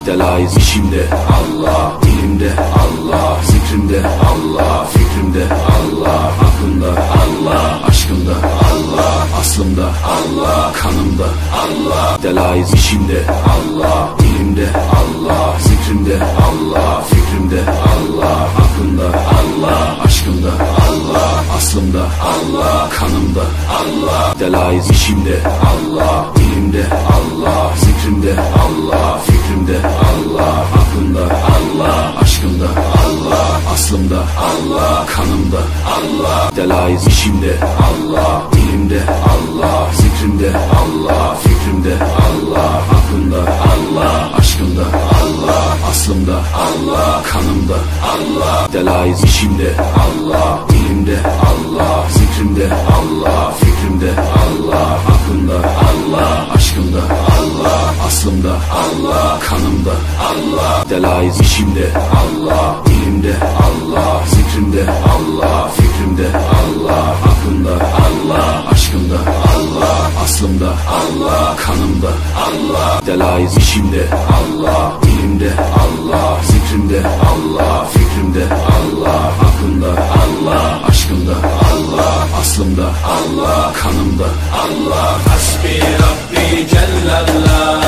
Delayiz işimde Allah, dilimde Allah, zikrimde Allah, fikrimde Allah, aklımda Allah, aşkımda Allah, aslımda Allah, kanımda Allah. Delayiz işimde Allah, dilimde Allah, zikrimde Allah, fikrimde Allah, aklımda Allah, aşkımda Allah, aslımda Allah, kanımda Allah. Delayiz işimde Allah, dilimde Allah, zikrimde Allah, fikrimde Allah, aklımda Allah, aşkımda Allah, aslımda Allah, kanımda Allah. Delayiz işimde Allah, dilimde Allah, zikrimde Allah, fikrimde Allah, aklımda Allah, aşkımda Allah, aslımda Allah, kanımda Allah. Delayiz işimde Allah, dilimde Allah, zikrimde Allah, fikrimde Allah, aklımda Allah, aşkımda Allah, aslımda Allah, kanımda Allah. Delayiz işimde Allah, dilimde Allah, zikrimde Allah, fikrimde Allah, aklımda Allah, aşkımda Allah, aslımda Allah, kanımda Allah. Delayiz işimde Allah, dilimde Allah, zikrimde Allah, fikrimde Allah, aklımda Allah, aşkımda Allah, aslımda Allah, kanımda Allah. Hasbi Rabbi Cellallah.